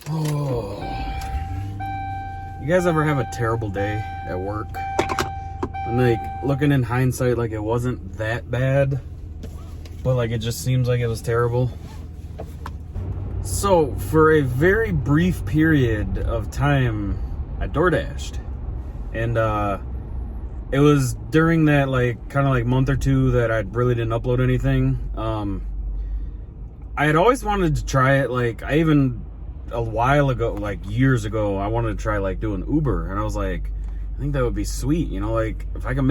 Oh. You guys ever have a terrible day at work? And like looking in hindsight, like it wasn't that bad, but like it just seems like it was terrible. So for a very brief period of time, I DoorDashed, and it was during that like kind of like month or two that I really didn't upload anything. I had always wanted to try it. Like I even a while ago, like years ago, I wanted to try like doing Uber, and I was like, I think that would be sweet, you know, like if I could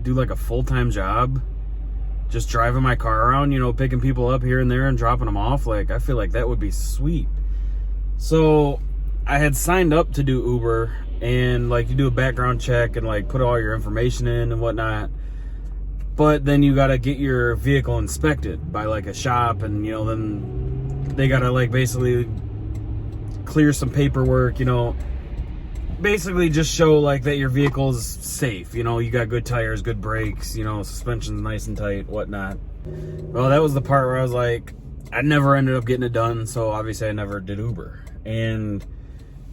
do like a full-time job, just driving my car around, you know, picking people up here and there and dropping them off. Like I feel like that would be sweet. So I had signed up to do Uber, and like you do a background check and like put all your information in and whatnot, but then you got to get your vehicle inspected by like a shop, and you know, then they got to like basically clear some paperwork, you know, basically just show like that your vehicle's safe, you know, you got good tires, good brakes, you know, suspension's nice and tight, whatnot. Well, that was the part where I was like, I never ended up getting it done, so obviously I never did Uber. And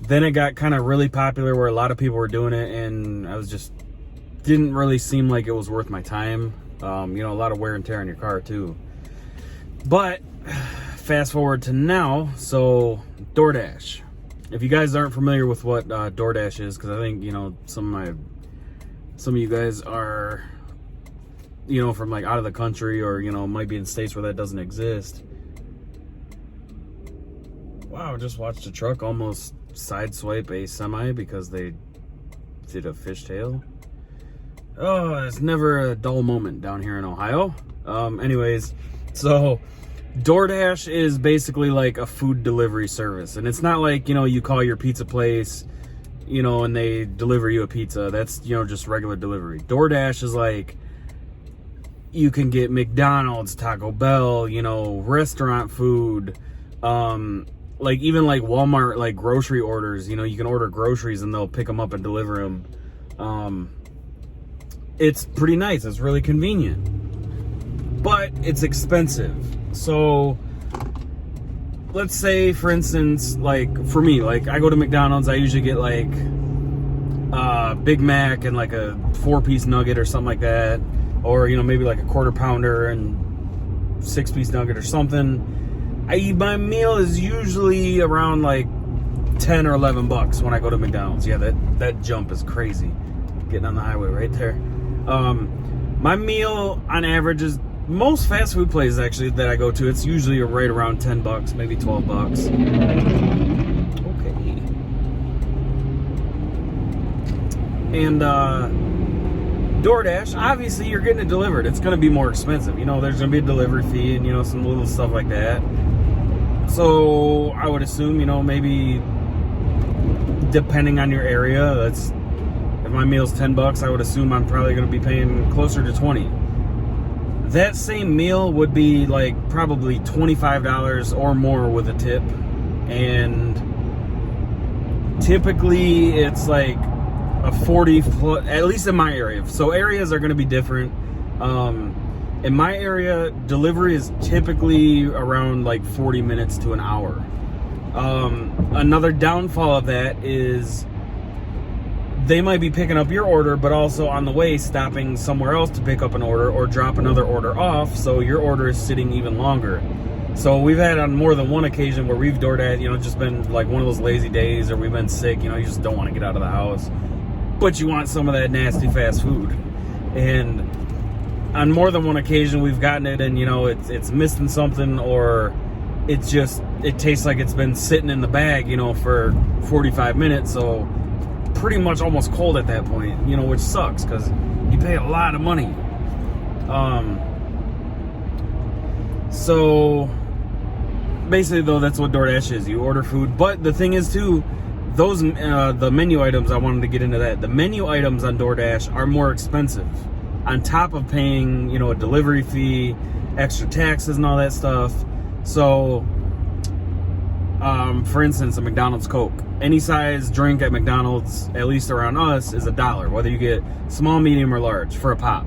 then it got kind of really popular where a lot of people were doing it, and I was just didn't really seem like it was worth my time. You know, a lot of wear and tear on your car too. But fast forward to now, so DoorDash. If you guys aren't familiar with what DoorDash is, because I think, you know, some of you guys are, you know, from like out of the country, or, you know, might be in states where that doesn't exist. Wow, just watched a truck almost sideswipe a semi because they did a fishtail. Oh, it's never a dull moment down here in Ohio. Anyways, so DoorDash is basically like a food delivery service, and it's not like, you know, you call your pizza place, you know, and they deliver you a pizza. That's, you know, just regular delivery. DoorDash is like, you can get McDonald's, Taco Bell, you know, restaurant food, like even like Walmart, like grocery orders, you know, you can order groceries and they'll pick them up and deliver them. It's pretty nice. It's really convenient, but it's expensive. So let's say, for instance, like for me, like I go to McDonald's, I usually get like Big Mac and like a 4-piece nugget or something like that, or, you know, maybe like a quarter pounder and 6-piece nugget or something. My meal is usually around like 10 or 11 bucks when I go to McDonald's. Yeah, that jump is crazy. Getting on the highway right there. My meal on average is, most fast food places actually that I go to, it's usually right around 10 bucks, maybe 12 bucks. Okay. And DoorDash, obviously you're getting it delivered. It's going to be more expensive. You know, there's going to be a delivery fee and, you know, some little stuff like that. So I would assume, you know, maybe depending on your area, if my meal's 10 bucks, I would assume I'm probably going to be paying closer to 20. That same meal would be like probably $25 or more with a tip. And typically it's like a 40, at least in my area. So areas are going to be different. In my area, delivery is typically around like 40 minutes to an hour. Another downfall of that is they might be picking up your order, but also on the way stopping somewhere else to pick up an order or drop another order off, so your order is sitting even longer. So we've had on more than one occasion where we've DoorDash, you know, just been like one of those lazy days, or we've been sick, you know, you just don't want to get out of the house, but you want some of that nasty fast food. And on more than one occasion we've gotten it, and, you know, it's missing something, or it tastes like it's been sitting in the bag, you know, for 45 minutes, so pretty much almost cold at that point, you know, which sucks because you pay a lot of money. So basically, though, that's what DoorDash is. You order food, but the thing is too, those the menu items, I wanted to get into that. The menu items on DoorDash are more expensive, on top of paying, you know, a delivery fee, extra taxes and all that stuff. So for instance, a McDonald's Coke, any size drink at McDonald's, at least around us, is $1. Whether you get small, medium, or large for a pop,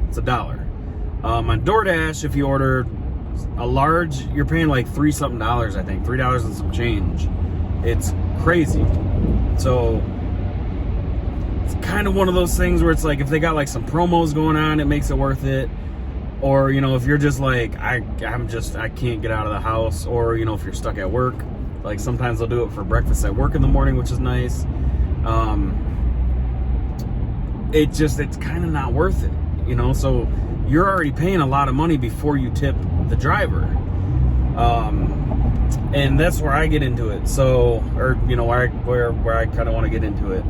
it's $1. On DoorDash, if you order a large, you're paying like $3 something, I think $3 and some change. It's crazy. So it's kind of one of those things where it's like if they got like some promos going on, it makes it worth it. Or, you know, if you're just like, I can't get out of the house, or, you know, if you're stuck at work, like sometimes they'll do it for breakfast at work in the morning, which is nice. It's kind of not worth it, you know. So you're already paying a lot of money before you tip the driver. And that's where I get into it. So, or, you know, where I kind of want to get into it.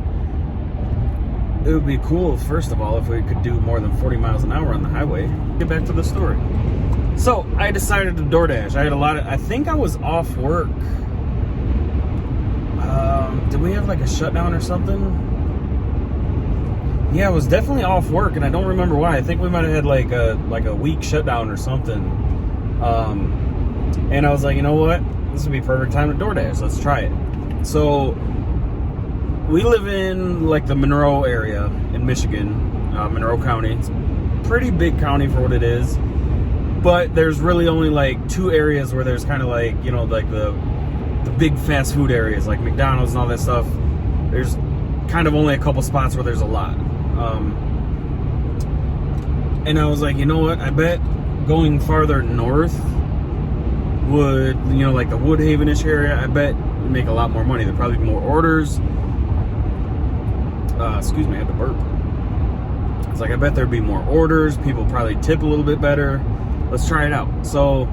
It would be cool, first of all, if we could do more than 40 miles an hour on the highway. Get back to the story. So I decided to DoorDash. I think I was off work. Did we have like a shutdown or something? Yeah, I was definitely off work, and I don't remember why. I think we might have had like a week shutdown or something. And I was like, you know what? This would be perfect time to DoorDash. Let's try it. So we live in like the Monroe area in Michigan, Monroe County. It's a pretty big county for what it is, but there's really only like 2 areas where there's kind of like, you know, like the big fast food areas like McDonald's and all that stuff. There's kind of only a couple spots where there's a lot. And I was like, you know what? I bet going farther north would, you know, like the Woodhaven-ish area, I bet you'd make a lot more money. There'd probably be more orders. Excuse me, I had to burp. It's like, I bet there'd be more orders. People probably tip a little bit better. Let's try it out. So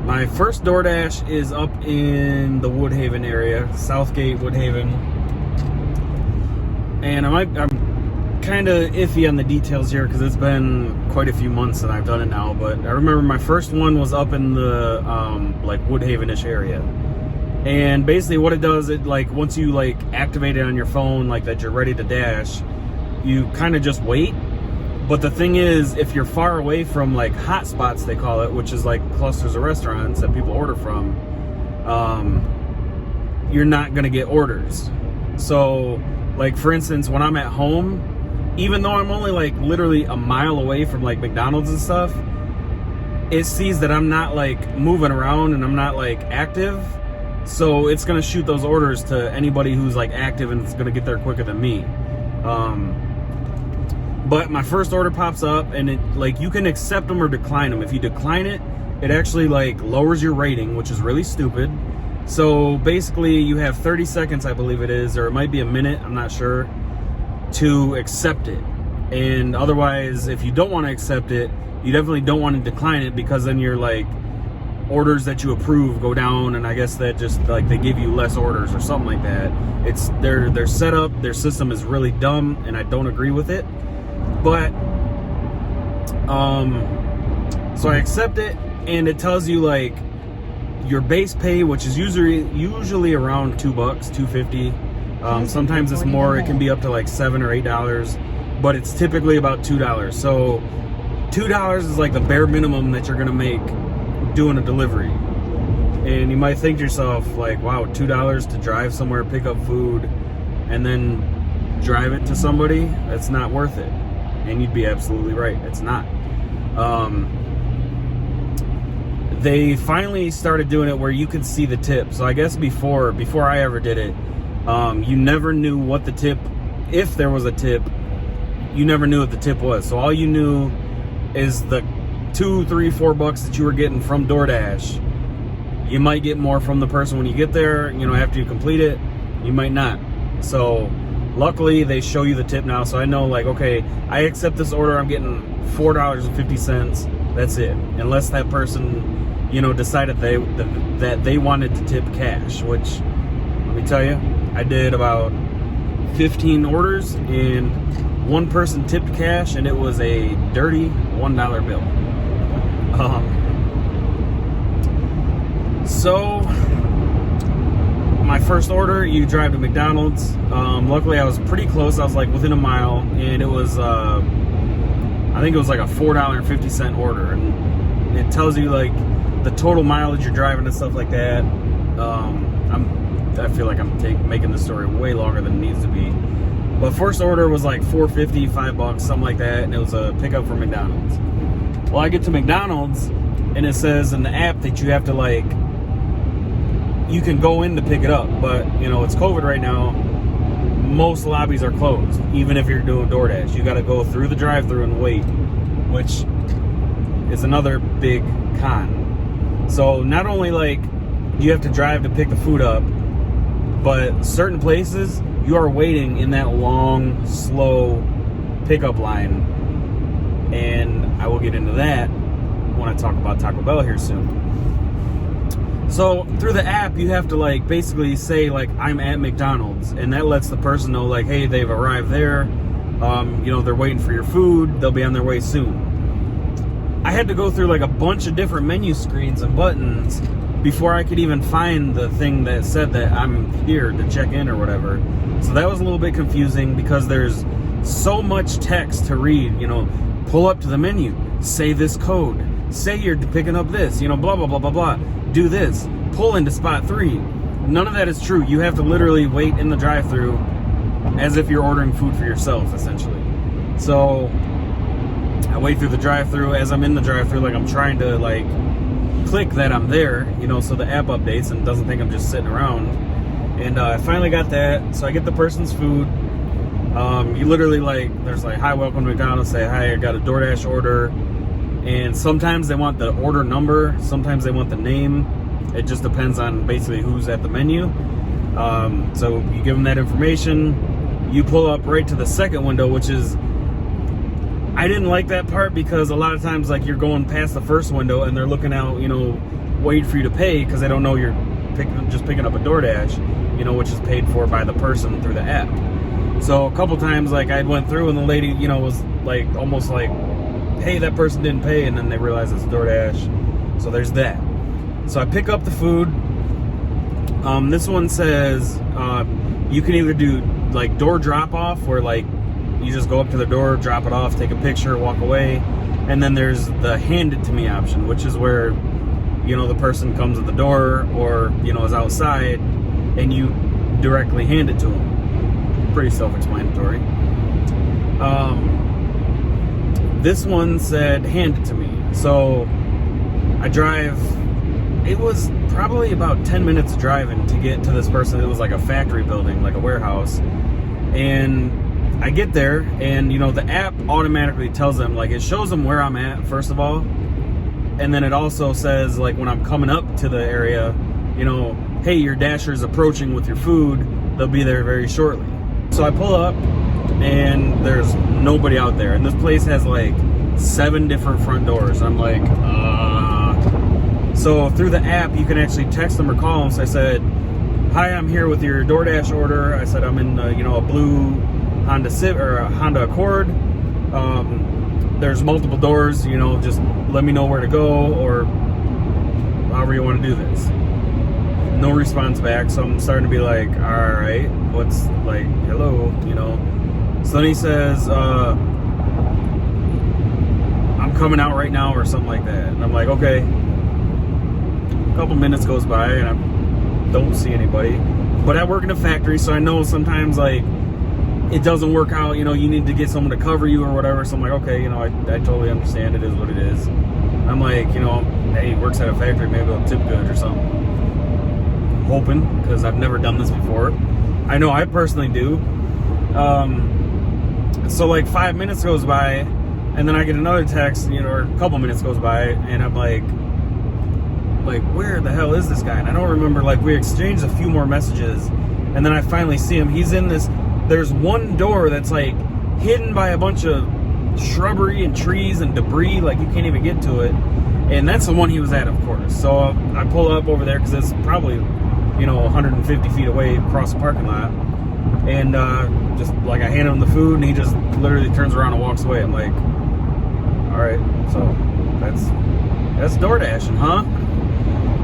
my first DoorDash is up in the Woodhaven area, Southgate, Woodhaven. And I'm kind of iffy on the details here because it's been quite a few months that I've done it now. But I remember my first one was up in the like Woodhaven-ish area. And basically what it does, it like once you like activate it on your phone, like that you're ready to dash, you kind of just wait. But the thing is, if you're far away from like hot spots, they call it, which is like clusters of restaurants that people order from, you're not gonna get orders. So like for instance, when I'm at home, even though I'm only like literally a mile away from like McDonald's and stuff, it sees that I'm not like moving around and I'm not like active. So it's going to shoot those orders to anybody who's like active, and it's going to get there quicker than me. But my first order pops up, and it like you can accept them or decline them. If you decline it, it actually like lowers your rating, which is really stupid. So basically you have 30 seconds, I believe it is, or it might be a minute, I'm not sure, to accept it. And otherwise, if you don't want to accept it, you definitely don't want to decline it, because then you're like, orders that you approve go down, and I guess that just like they give you less orders or something like that. It's their setup, their system is really dumb, and I don't agree with it. But so I accept it, and it tells you like your base pay, which is usually around $2, $2.50. Sometimes it's more. It can be up to like $7 or $8, but it's typically about $2. So $2 is like the bare minimum that you're gonna make doing a delivery. And you might think to yourself like, wow, $2 to drive somewhere, pick up food, and then drive it to somebody, that's not worth it. And you'd be absolutely right, it's not. They finally started doing it where you could see the tip. So I guess before I ever did it, you never knew what the tip, if there was a tip, you never knew what the tip was. So all you knew is the $2, $3, $4 that you were getting from DoorDash. You might get more from the person when you get there, you know, after you complete it. You might not. So luckily they show you the tip now, so I know like, okay, I accept this order, I'm getting $4.50. That's it. Unless that person, you know, decided that they wanted to tip cash, which let me tell you, I did about 15 orders and one person tipped cash, and it was a dirty $1 bill. So my first order, you drive to McDonald's. Luckily I was pretty close. I was like within a mile, and it was I think it was like a $4.50 order, and it tells you like the total mileage you're driving and stuff like that. I feel like I'm making the story way longer than it needs to be. But first order was like $4.50, $5, something like that, and it was a pickup from McDonald's. Well, I get to McDonald's, and it says in the app that you have to like, you can go in to pick it up, but you know, it's COVID right now. Most lobbies are closed, even if you're doing DoorDash. You got to go through the drive-thru and wait, which is another big con. So not only like you have to drive to pick the food up, but certain places you are waiting in that long, slow pickup line, and I will get into that when I talk about Taco Bell here soon. So through the app, you have to like basically say like, I'm at McDonald's, and that lets the person know like, hey, they've arrived there. You know, they're waiting for your food. They'll be on their way soon. I had to go through like a bunch of different menu screens and buttons before I could even find the thing that said that I'm here to check in or whatever. So that was a little bit confusing because there's so much text to read. You know, pull up to the menu, say this code, say you're picking up this, you know, blah, blah, blah, blah, blah. Do this, pull into spot 3. None of that is true. You have to literally wait in the drive-thru as if you're ordering food for yourself, essentially. So I wait through the drive-thru. As I'm in the drive-thru, like I'm trying to like click that I'm there, you know, so the app updates and doesn't think I'm just sitting around. And I finally got that. So I get the person's food. You literally like, there's like, hi, welcome to McDonald's. Say, hi, I got a DoorDash order. And sometimes they want the order number, sometimes they want the name. It just depends on basically who's at the menu. So you give them that information. You pull up right to the second window, which is, I didn't like that part because a lot of times like you're going past the first window and they're looking out, you know, waiting for you to pay because they don't know you're just picking up a DoorDash, you know, which is paid for by the person through the app. So a couple times like I went through and the lady, you know, was like almost like, hey, that person didn't pay, and then they realize it's DoorDash. So there's that. So I pick up the food. This one says you can either do like door drop off, where like you just go up to the door, drop it off, take a picture, walk away, and then there's the hand it to me option, which is where, you know, the person comes at the door or, you know, is outside and you directly hand it to them. Pretty self-explanatory. This one said, hand it to me. So I drive, it was probably about 10 minutes driving to get to this person. It was like a factory building, like a warehouse. And I get there and, you know, the app automatically tells them, like, it shows them where I'm at, first of all. And then it also says, like, when I'm coming up to the area, you know, hey, your dasher's approaching with your food. They'll be there very shortly. So I pull up and there's nobody out there. And this place has like 7 different front doors. I'm like, So through the app, you can actually text them or call them. So I said, hi, I'm here with your DoorDash order. I said, I'm in, you know, a blue Honda Civic or a Honda Accord. There's multiple doors, you know, just let me know where to go or however you want to do this. No response back, so I'm starting to be like, all right, what's like, hello, you know. So then he says, I'm coming out right now or something like that. And I'm like, okay. A couple minutes goes by and I don't see anybody. But I work in a factory, so I know sometimes like it doesn't work out, you know, you need to get someone to cover you or whatever. So I'm like, okay, you know, I totally understand, it is what it is. I'm like, you know, hey, he works at a factory, maybe I'll tip good or something. Hoping, because I've never done this before. I know I personally do. So like 5 minutes goes by and then I get another text, you know, or a couple minutes goes by and I'm like where the hell is this guy? And I don't remember, like we exchanged a few more messages and then I finally see him. He's in this, there's one door that's like hidden by a bunch of shrubbery and trees and debris, like you can't even get to it. And that's the one he was at, of course. So I pull up over there because it's probably, you know, 150 feet away across the parking lot. And just like I hand him the food and he just literally turns around and walks away. I'm like, all right, so that's DoorDashing, huh?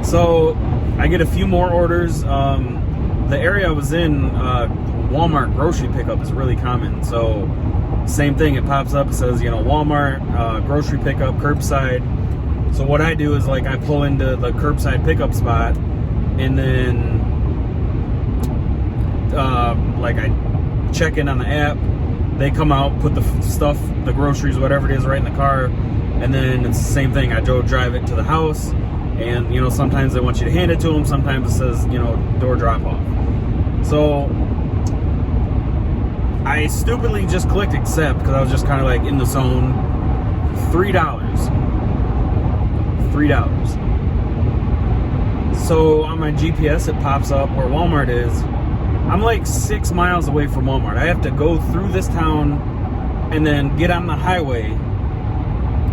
So I get a few more orders. The area I was in, Walmart grocery pickup is really common. So same thing, it pops up, it says, you know, Walmart, grocery pickup, curbside. So what I do is like I pull into the curbside pickup spot and then like I check in on the app, they come out, put the stuff, the groceries, whatever it is, right in the car, and then it's the same thing. I drive it to the house And, you know, sometimes they want you to hand it to them. Sometimes it says, you know, door drop off. So I stupidly just clicked accept because I was just kind of like in the zone. $3. So on my GPS, it pops up where Walmart is. I'm like 6 miles away from Walmart. I have to go through this town and then get on the highway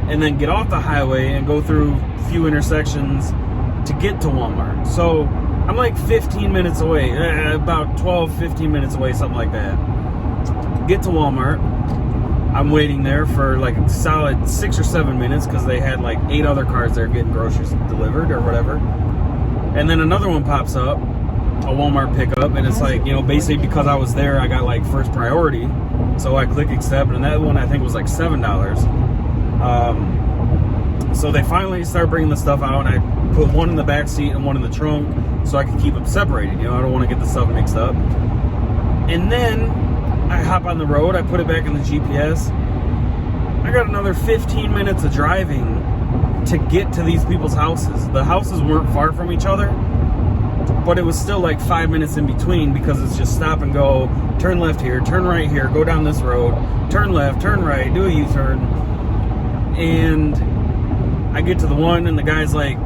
and then get off the highway and go through a few intersections to get to Walmart. So I'm like 15 minutes away, about 12, 15 minutes away, something like that. Get to Walmart. I'm waiting there for like a solid 6 or 7 minutes because they had like 8 other cars there getting groceries delivered or whatever. And then another one pops up, a Walmart pickup, and it's like, you know, basically because I was there, I got like first priority. So I click accept, and that one I think was like $7. So they finally start bringing the stuff out, and I put one in the back seat and one in the trunk so I can keep them separated. You know, I don't want to get the stuff mixed up. And then I hop on the road, I put it back in the GPS. I got another 15 minutes of driving to get to these people's houses. The houses weren't far from each other, but it was still like 5 minutes in between because it's just stop and go, turn left here, turn right here, go down this road, turn left, turn right, do a U-turn. And I get to the one, and the guy's like,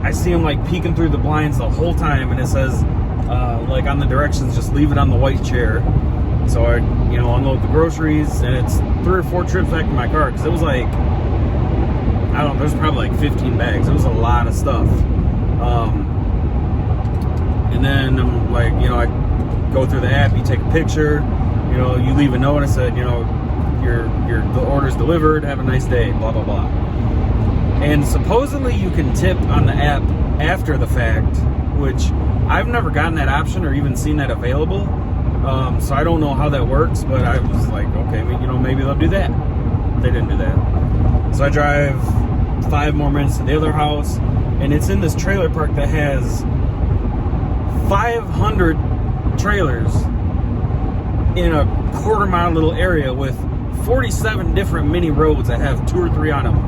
I see him like peeking through the blinds the whole time, and it says like on the directions, just leave it on the white chair. So I, you know, unload the groceries, and it's 3 or 4 trips back to my car because it was like, I don't know, there's probably like 15 bags. It was a lot of stuff. And then I'm like, you know, I go through the app, you take a picture, you know, you leave a note. I said, you know, the order's delivered, have a nice day, blah, blah, blah. And supposedly you can tip on the app after the fact, which I've never gotten that option or even seen that available. So I don't know how that works, but I was like, okay, you know, maybe they'll do that. They didn't do that. So I drive 5 more minutes to the other house, and it's in this trailer park that has 500 trailers in a quarter-mile little area with 47 different mini roads that have 2 or 3 on them.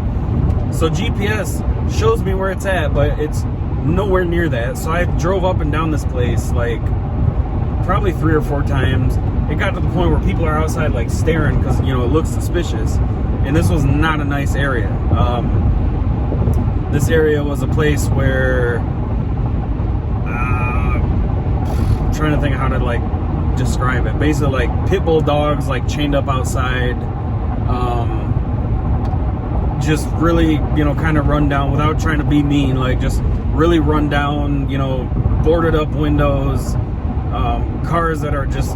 So GPS shows me where it's at, but it's nowhere near that. So I drove up and down this place like probably 3 or 4 times. It got to the point where people are outside like staring because, you know, it looks suspicious. And this was not a nice area. This area was a place where I'm trying to think of how to like describe it. Basically, like pit bull dogs like chained up outside. Just really, you know, kind of run down without trying to be mean. Like just really run down, you know, boarded up windows, cars that are just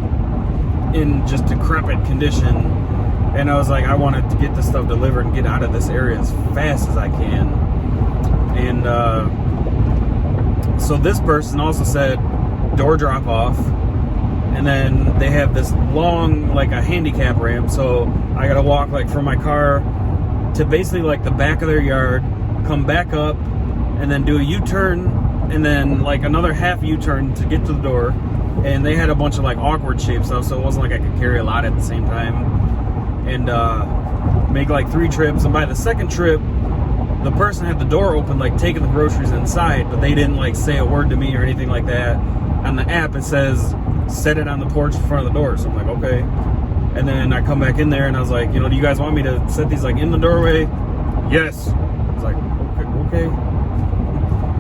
in just decrepit condition. And I was like, I wanted to get this stuff delivered and get out of this area as fast as I can. And so this person also said door drop off. And then they have this long, like a handicap ramp. So I got to walk like from my car to basically like the back of their yard, come back up, and then do a U-turn, and then like another half U-turn to get to the door. And they had a bunch of like awkward shaped stuff, so it wasn't like I could carry a lot at the same time. And make like 3 trips, and by the second trip, the person had the door open, like taking the groceries inside, but they didn't like say a word to me or anything like that. On the app, it says set it on the porch in front of the door. So I'm like, okay. And then I come back in there, and I was like, you know, do you guys want me to set these like in the doorway? Yes. I was like, okay.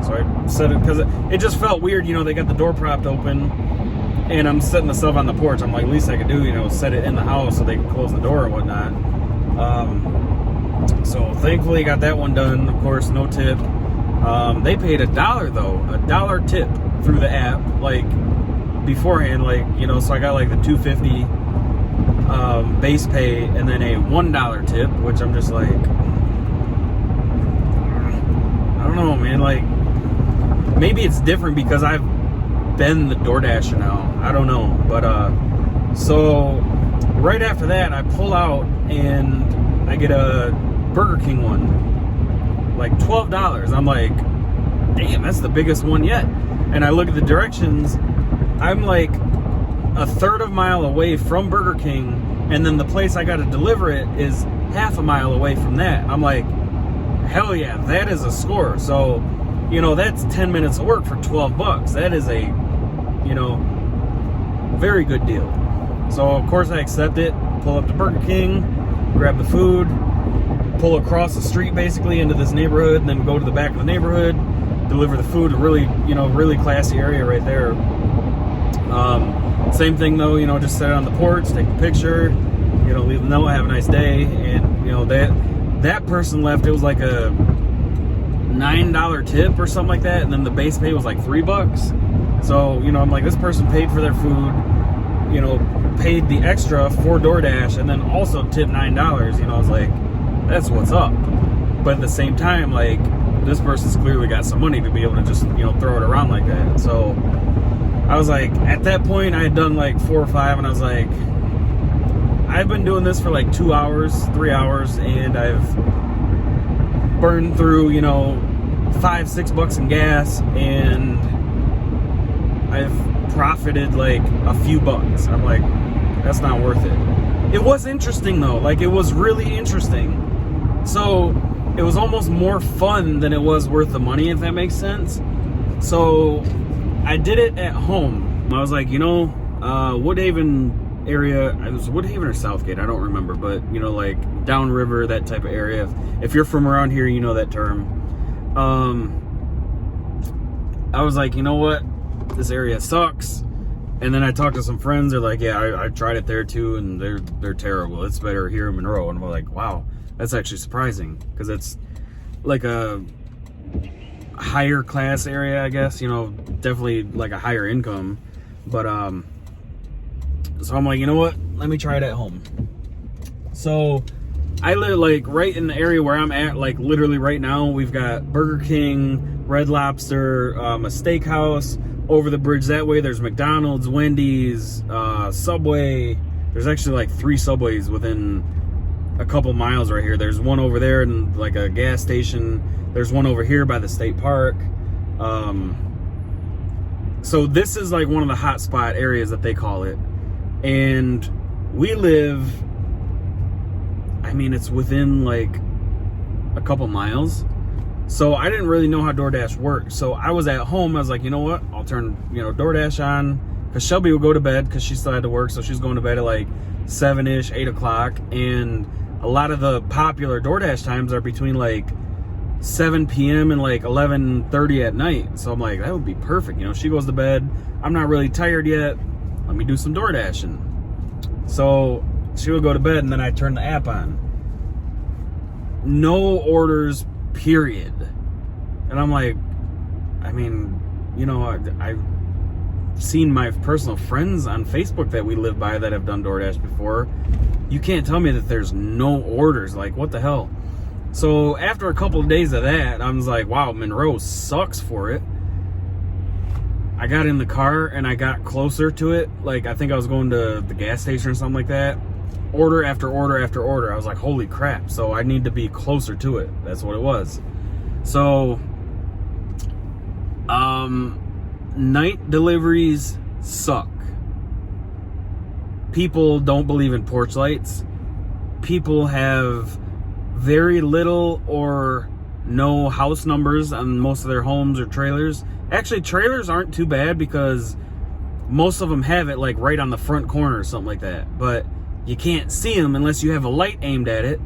So I set it because it just felt weird, you know. They got the door propped open, and I'm setting the stuff on the porch. I'm like, least I could do, you know, set it in the house so they can close the door or whatnot. So thankfully got that one done. Of course, no tip. They paid $1 though, $1 tip through the app, like beforehand, like, you know. So I got like the $2.50 base pay and then a $1 tip, which I'm just like, I don't know, man. Like maybe it's different because I've been the DoorDasher now. I don't know, but so right after that, I pull out and I get a Burger King one, like $12. I'm like, damn, that's the biggest one yet. And I look at the directions. I'm like a third of a mile away from Burger King, and then the place I got to deliver it is half a mile away from that. I'm like, hell yeah, that is a score. So that's 10 minutes of work for $12. That is a, very good deal. So of course I accept it, pull up to Burger King, grab the food, pull across the street basically into this neighborhood, and then go to the back of the neighborhood, deliver the food. Really, really classy area right there. Same thing though, just set it on the porch, take a picture, leave them know, have a nice day. And that person left, it was like a $9 tip or something like that, and then the base pay was like $3. So, I'm like, this person paid for their food, paid the extra for DoorDash, and then also tipped $9. I was like, that's what's up. But at the same time, like, this person's clearly got some money to be able to just, throw it around like that. So I was like, at that point, I had done like 4 or 5, and I was like, I've been doing this for like 2 hours, 3 hours, and I've burned through, $5-6 in gas, and I've profited like a few bucks. I'm like, that's not worth it. It was interesting though, like it was really interesting. So it was almost more fun than it was worth the money, if that makes sense. So I did it at home. I was like, Woodhaven area, it was Woodhaven or Southgate, I don't remember, but like downriver, that type of area. If you're from around here, you know that term. I was like, what? This area sucks. And then I talked to some friends. They're like, yeah, I tried it there too, and they're terrible. It's better here in Monroe. And I'm like, wow, that's actually surprising, because it's like a higher class area, I guess. Definitely like a higher income. But so I'm like, what? Let me try it at home. So I live like right in the area where I'm at, like literally right now. We've got Burger King, Red Lobster, a steakhouse. Over the bridge that way, there's McDonald's, Wendy's, Subway. There's actually like 3 Subways within a couple miles right here. There's one over there in like a gas station. There's one over here by the state park. So this is like one of the hot spot areas that they call it. And we live, it's within like a couple miles. So I didn't really know how DoorDash worked. So I was at home. I was like, you know what? I'll turn, DoorDash on. Because Shelby would go to bed because she still had to work. So she's going to bed at like 7-ish, 8 o'clock. And a lot of the popular DoorDash times are between like 7 p.m. and like 11:30 at night. So I'm like, that would be perfect. She goes to bed. I'm not really tired yet. Let me do some DoorDashing. So she would go to bed, and then I turn the app on. No orders, period. And I'm like, I've seen my personal friends on Facebook that we live by that have done DoorDash before. You can't tell me that there's no orders. Like, what the hell? So after a couple of days of that, I was like, wow, Monroe sucks for it. I got in the car and I got closer to it. Like, I think I was going to the gas station or something like that. Order after order after order. I was like, holy crap. So I need to be closer to it. That's what it was. So, night deliveries suck. People don't believe in porch lights. People have very little or no house numbers on most of their homes or trailers. Actually, trailers aren't too bad because most of them have it like right on the front corner or something like that. But you can't see them unless you have a light aimed at it.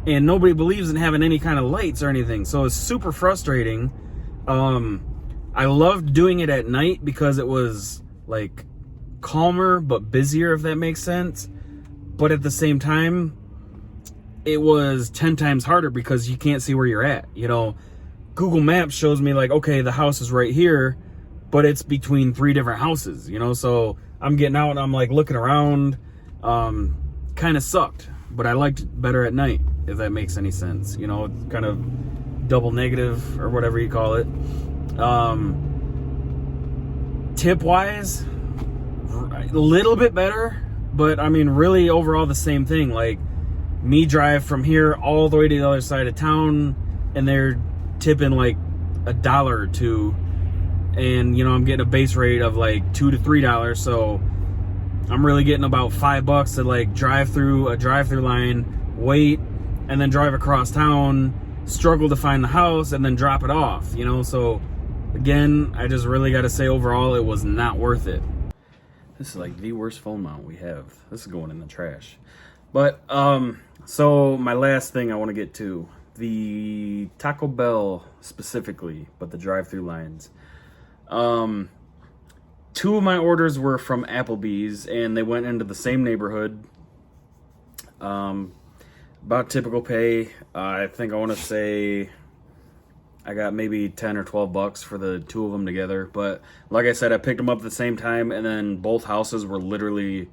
And nobody believes in having any kind of lights or anything. So it's super frustrating. I loved doing it at night because it was like calmer but busier, if that makes sense. But at the same time, it was 10 times harder because you can't see where you're at. Google Maps shows me like, okay, the house is right here, but it's between 3 different houses, so I'm getting out and I'm like looking around. Kind of sucked, but I liked it better at night, if that makes any sense. Kind of double negative or whatever you call it. Tip wise, a little bit better, but really overall the same thing. Like, me drive from here all the way to the other side of town, and they're tipping like $1 or $2, and I'm getting a base rate of like $2 to $3, so I'm really getting about $5 to like drive through a drive-through line, wait, and then drive across town, struggle to find the house and then drop it off, you know? So again, I just really got to say overall, it was not worth it. This is like the worst phone mount we have. This is going in the trash. But, so my last thing I want to get to, the Taco Bell specifically, but the drive-through lines. Two of my orders were from Applebee's, and they went into the same neighborhood. About typical pay. I think I want to say I got maybe 10 or 12 bucks for the two of them together. But like I said, I picked them up at the same time, and then both houses were literally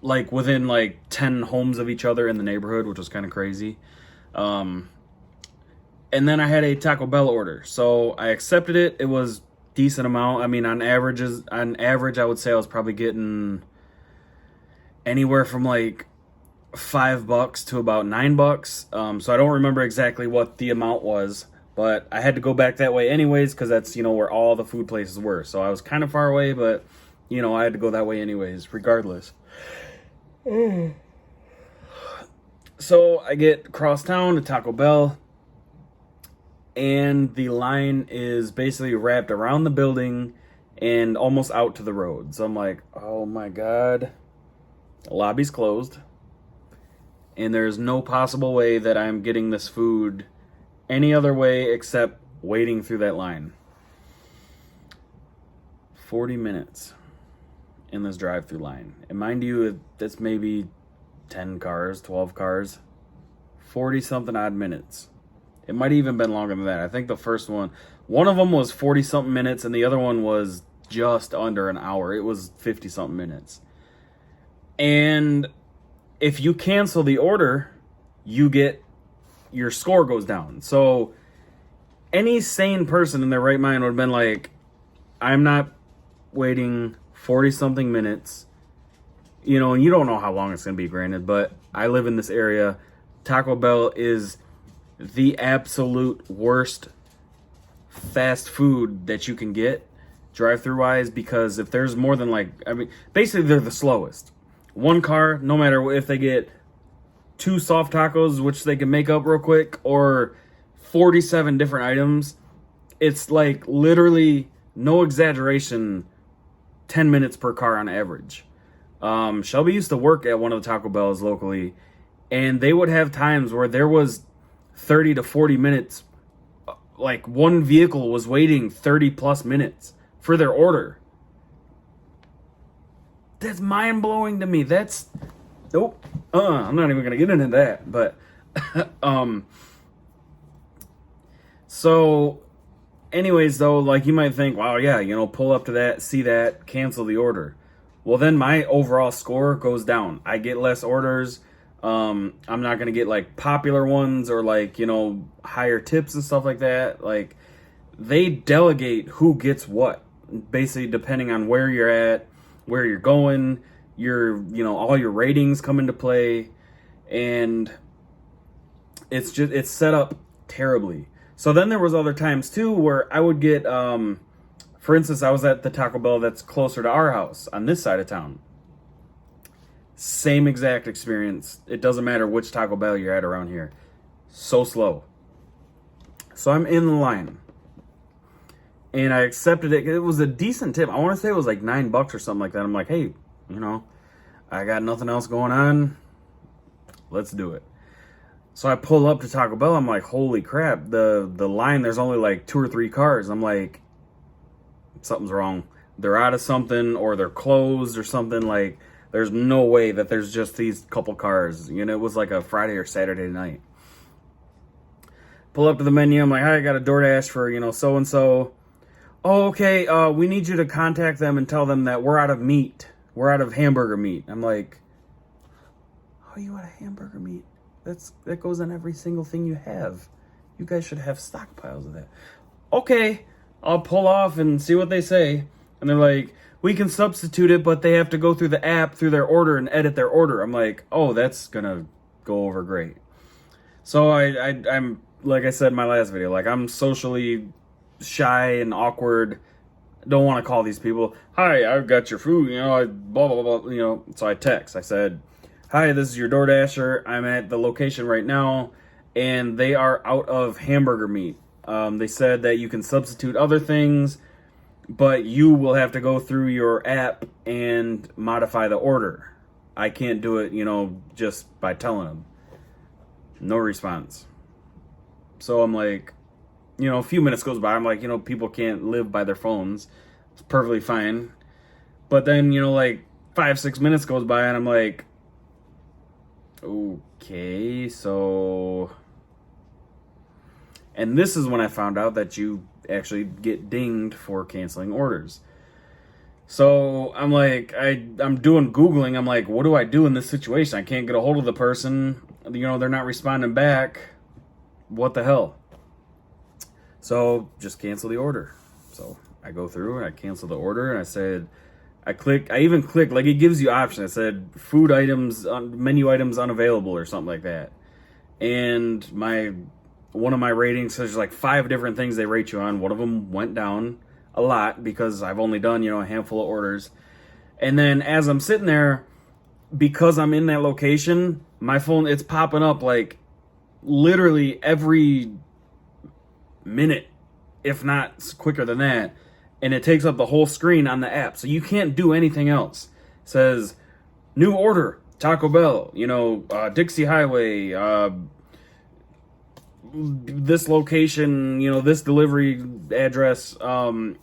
like within like 10 homes of each other in the neighborhood, which was kind of crazy. And then I had a Taco Bell order, so I accepted it. It was decent amount. I mean, on average, I would say I was probably getting anywhere from like $5 to about $9. So I don't remember exactly what the amount was, but I had to go back that way anyways, because that's, you know, where all the food places were. So I was kind of far away, but, you know, I had to go that way anyways, regardless. So I get across town to Taco Bell, and the line is basically wrapped around the building and almost out to the road. So I'm like, oh my God, the lobby's closed, and there's no possible way that I'm getting this food any other way except waiting through that line. 40 minutes in this drive-through line. And mind you, that's maybe 10 cars, 12 cars, 40-something odd minutes. It might have even been longer than that. I think the first one of them was 40-something minutes, and the other one was just under an hour. It was 50-something minutes. And if you cancel the order, your score goes down. So any sane person in their right mind would have been like, I'm not waiting 40-something minutes. You know, and you don't know how long it's going to be, granted, but I live in this area. Taco Bell is the absolute worst fast food that you can get drive-through wise, because if there's more than basically they're the slowest. One car, no matter if they get 2 soft tacos, which they can make up real quick, or 47 different items, it's like literally, no exaggeration, 10 minutes per car on average. Shelby used to work at one of the Taco Bells locally, and they would have times where there was 30 to 40 minutes, like one vehicle was waiting 30 plus minutes for their order. That's mind-blowing to me. That's nope. I'm not even gonna get into that. But so anyways, though, like, you might think, wow, yeah, you know, pull up to that, see that, cancel the order. Well, then my overall score goes down. I get less orders. I'm not going to get like popular ones or like, you know, higher tips and stuff like that. Like, they delegate who gets what, basically depending on where you're at, where you're going, all your ratings come into play, and it's set up terribly. So then there was other times too where I would get, for instance, I was at the Taco Bell that's closer to our house on this side of town. Same exact experience. It doesn't matter which Taco Bell you're at around here. So slow. So I'm in the line, and I accepted it. It was a decent tip. I want to say it was like $9 or something like that. I'm like, hey, you know, I got nothing else going on. Let's do it. So I pull up to Taco Bell. I'm like, holy crap. The line, there's only like 2 or 3 cars. I'm like, something's wrong. They're out of something, or they're closed or something. Like, there's no way that there's just these couple cars. You know, it was like a Friday or Saturday night. Pull up to the menu. I'm like, hi, I got a DoorDash for, you know, so-and-so. Oh, okay. We need you to contact them and tell them that we're out of meat. We're out of hamburger meat. I'm like, how are you out of hamburger meat? That goes on every single thing you have. You guys should have stockpiles of that. Okay, I'll pull off and see what they say. And they're like, we can substitute it, but they have to go through the app, through their order, and edit their order. I'm like, oh, that's gonna go over great. So I'm like I said in my last video, like, I'm socially shy and awkward. Don't want to call these people. Hi, I've got your food. You know, blah blah blah. You know, so I text. I said, hi, this is your DoorDasher. I'm at the location right now, and they are out of hamburger meat. They said that you can substitute other things, but you will have to go through your app and modify the order. I can't do it, just by telling them. No response. So I'm like, a few minutes goes by. I'm like, people can't live by their phones. It's perfectly fine. But then, like 5-6 minutes goes by and I'm like, okay, so... And this is when I found out that you actually get dinged for canceling orders. So I'm like, I'm doing Googling. I'm like, what do I do in this situation? I can't get a hold of the person. They're not responding back. What the hell? So just cancel the order. So I go through and I cancel the order and I said, I even clicked, like it gives you options. I said food items, menu items unavailable or something like that. And one of my ratings says like 5 different things they rate you on. One of them went down a lot because I've only done, a handful of orders. And then as I'm sitting there, because I'm in that location, my phone, it's popping up like literally every minute, if not quicker than that. And it takes up the whole screen on the app. So you can't do anything else. It says, new order, Taco Bell, Dixie Highway, this location, this delivery address,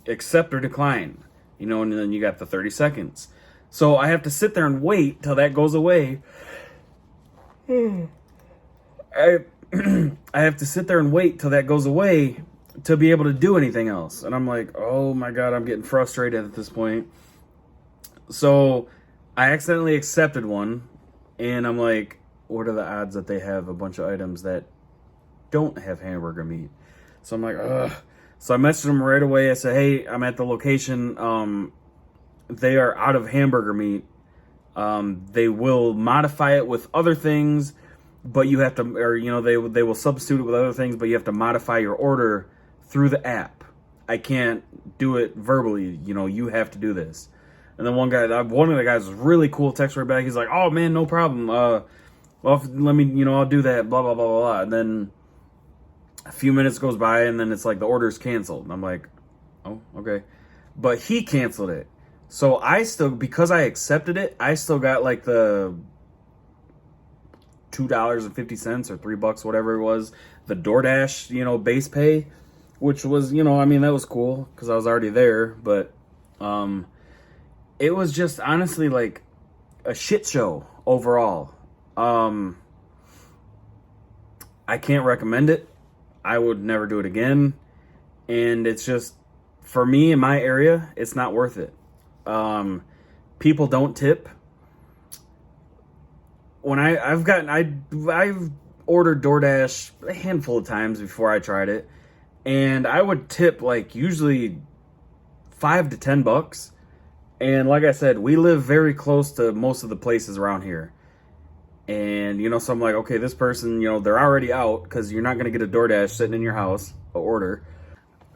accept or decline, and then you got the 30 seconds. So I have to sit there and wait till that goes away. I have to sit there and wait till that goes away to be able to do anything else. And I'm like, oh my God, I'm getting frustrated at this point. So I accidentally accepted one and I'm like, what are the odds that they have a bunch of items that don't have hamburger meat? So I'm like, ugh. So I messaged them right away. I said, hey, I'm at the location. They are out of hamburger meat. They will modify it with other things, but you have to, or, they will substitute it with other things, but you have to modify your order through the app. I can't do it verbally. You have to do this. And then one of the guys was really cool, text right back. He's like, oh man, no problem. Well, let me, I'll do that, blah, blah, blah, blah, blah. And then a few minutes goes by and then it's like the order's canceled. And I'm like, oh, okay. But he canceled it. So because I accepted it, I still got like the $2.50 or $3, whatever it was, the DoorDash, base pay, which was, that was cool because I was already there. But it was just honestly like a shit show overall. I can't recommend it. I would never do it again. And it's just, for me in my area, it's not worth it. People don't tip. When I've ordered DoorDash a handful of times before I tried it, and I would tip like usually $5 to $10. And like I said, we live very close to most of the places around here. And, so I'm like, okay, this person, they're already out because you're not going to get a DoorDash sitting in your house, a order.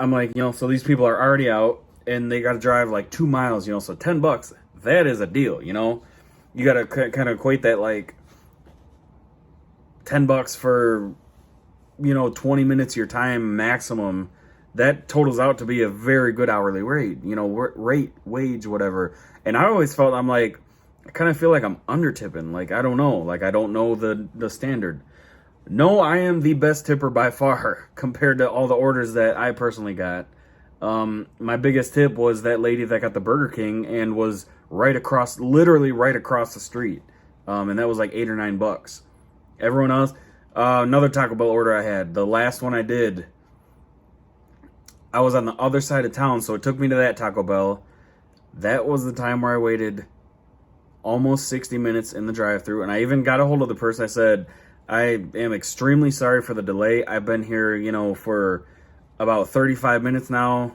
I'm like, so these people are already out and they got to drive like 2 miles, so $10, that is a deal, You got to kind of equate that like $10 for, 20 minutes of your time maximum. That totals out to be a very good hourly rate, wage, whatever. And I always felt, I'm like, I kind of feel like I'm under tipping. Like, I don't know. Like, I don't know the standard. No, I am the best tipper by far compared to all the orders that I personally got. My biggest tip was that lady that got the Burger King and was literally right across the street. And that was like $8 or $9. Everyone else, another Taco Bell order I had, the last one I did, I was on the other side of town, so it took me to that Taco Bell. That was the time where I waited almost 60 minutes in the drive-thru, and I even got a hold of the person. I said, I am extremely sorry for the delay. I've been here, for about 35 minutes now.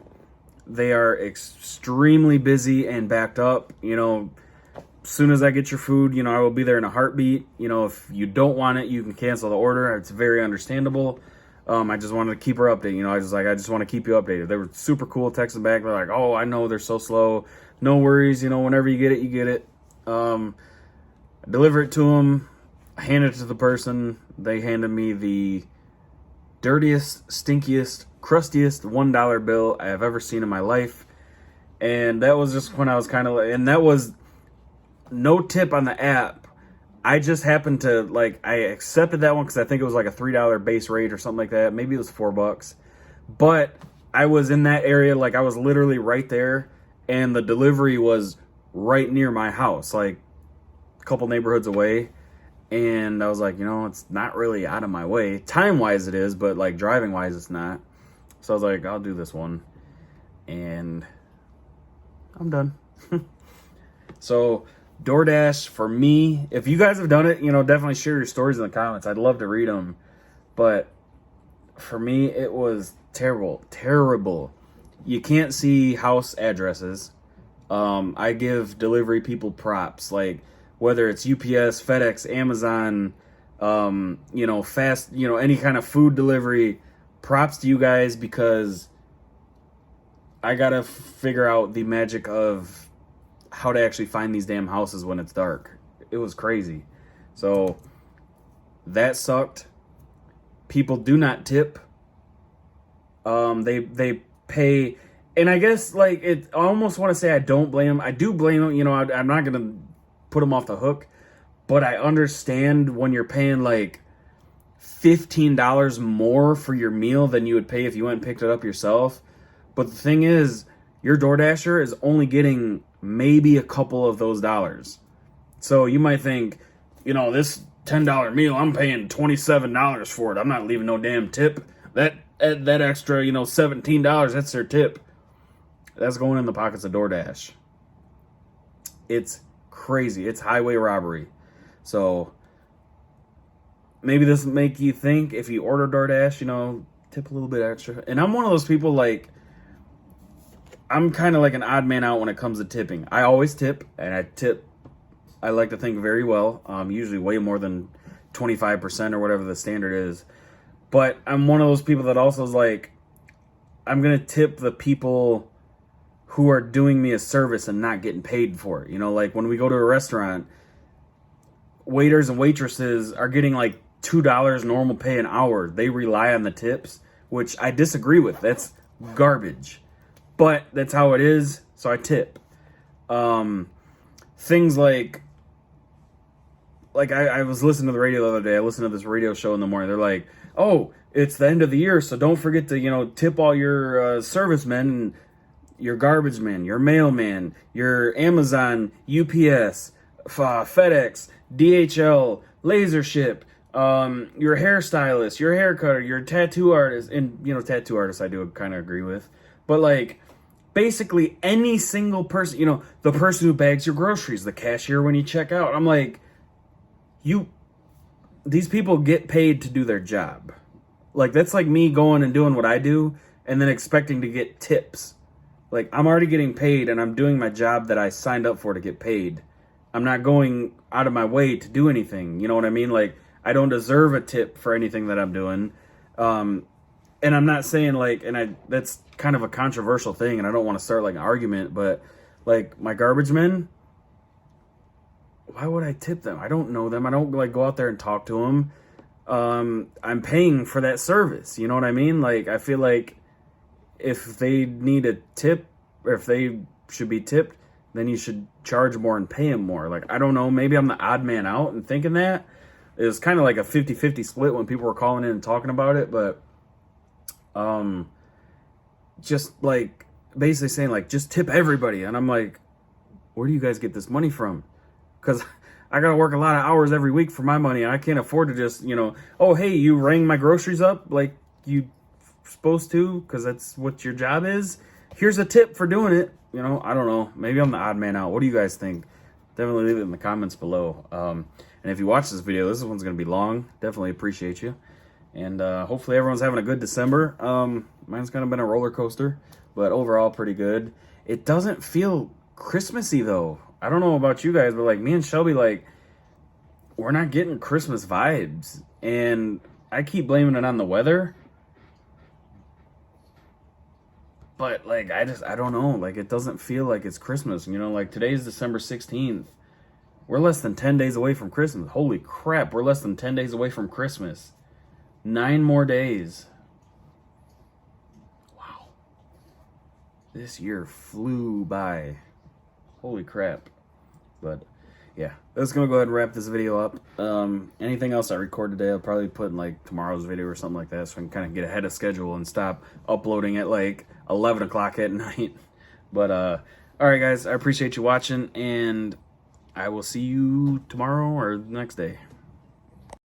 They are extremely busy and backed up. As soon as I get your food, I will be there in a heartbeat. If you don't want it, you can cancel the order. It's very understandable. I just wanted to keep her updated. I just want to keep you updated. They were super cool, texting back. They're like, oh, I know they're so slow. No worries. Whenever you get it, you get it. Deliver it to them. Hand it to the person. They handed me the dirtiest, stinkiest, crustiest $1 bill I have ever seen in my life. And that was just when I was kind of, and that was no tip on the app. I just happened to, like, I accepted that one because I think it was like a $3 base rate or something like that. Maybe it was $4. But I was in that area, like I was literally right there, and the delivery was right near my house, like a couple neighborhoods away. And I was like, it's not really out of my way. Time-wise it is, but like driving-wise it's not. So I was like, I'll do this one. And I'm done. So DoorDash, for me, if you guys have done it, definitely share your stories in the comments. I'd love to read them. But for me, it was terrible. You can't see house addresses. I give delivery people props, like whether it's UPS, FedEx, Amazon, fast, any kind of food delivery. Props to you guys, because I gotta figure out the magic of how to actually find these damn houses when it's dark. It was crazy. So that sucked. People do not tip. They pay, and I guess like it. I almost want to say I don't blame them. I do blame them. I'm not gonna put them off the hook, but I understand when you're paying like $15 more for your meal than you would pay if you went and picked it up yourself. But the thing is, your DoorDasher is only getting maybe a couple of those dollars. So you might think, this $10 meal, I'm paying $27 for it. I'm not leaving no damn tip. That extra, $17, that's their tip. That's going in the pockets of DoorDash. It's crazy. It's highway robbery. So maybe this will make you think, if you order DoorDash, tip a little bit extra. And I'm one of those people, like, I'm kind of like an odd man out when it comes to tipping. I always tip, and I like to think very well. Usually way more than 25% or whatever the standard is. But I'm one of those people that also is like, I'm going to tip the people who are doing me a service and not getting paid for it. Like when we go to a restaurant, waiters and waitresses are getting like $2 normal pay an hour. They rely on the tips, which I disagree with. That's garbage. But that's how it is, so I tip. Things like I was listening to the radio the other day. I listened to this radio show in the morning. They're like, oh, it's the end of the year, so don't forget to, tip all your servicemen, your garbage man, your mailman, your Amazon, UPS, FedEx, DHL, LaserShip, your hairstylist, your hair cutter, your tattoo artist. And, tattoo artists I do kind of agree with. But, like, basically any single person, the person who bags your groceries, the cashier when you check out. I'm like, these people get paid to do their job. Like, that's like me going and doing what I do and then expecting to get tips. Like, I'm already getting paid and I'm doing my job that I signed up for to get paid. I'm not going out of my way to do anything. You know what I mean? Like, I don't deserve a tip for anything that I'm doing. And I'm not saying like, that's kind of a controversial thing, and I don't want to start like an argument, but like my garbage men, why would I tip them? I don't know them. I don't like go out there and talk to them. I'm paying for that service. You know what I mean? Like, I feel like if they need a tip, or if they should be tipped, then you should charge more and pay them more. Like, I don't know. Maybe I'm the odd man out and thinking that. It was kind of like a 50-50 split when people were calling in and talking about it, but just like basically saying like, just tip everybody. And I'm like, where do you guys get this money from? Because I gotta work a lot of hours every week for my money. I can't afford to just, oh, hey, you rang my groceries up like you supposed to, because that's what your job is. Here's a tip for doing it. I don't know. Maybe I'm the odd man out. What do you guys think? Definitely leave it in the comments below. And if you watch this video, this one's going to be long. Definitely appreciate you. And hopefully everyone's having a good December. Mine's kind of been a roller coaster, but overall pretty good. It doesn't feel Christmassy though. I don't know about you guys, but like me and Shelby, like, we're not getting Christmas vibes. And I keep blaming it on the weather. But like, I don't know. Like, it doesn't feel like it's Christmas. Like today's December 16th. We're less than 10 days away from Christmas. Holy crap, we're less than 10 days away from Christmas. 9 more days. This year flew by. Holy crap. But yeah, that's gonna go ahead and wrap this video up. Anything else I record today, I'll probably put in like tomorrow's video or something like that, so I can kind of get ahead of schedule and stop uploading at like 11 o'clock at night. But all right, guys, I appreciate you watching, and I will see you tomorrow or the next day.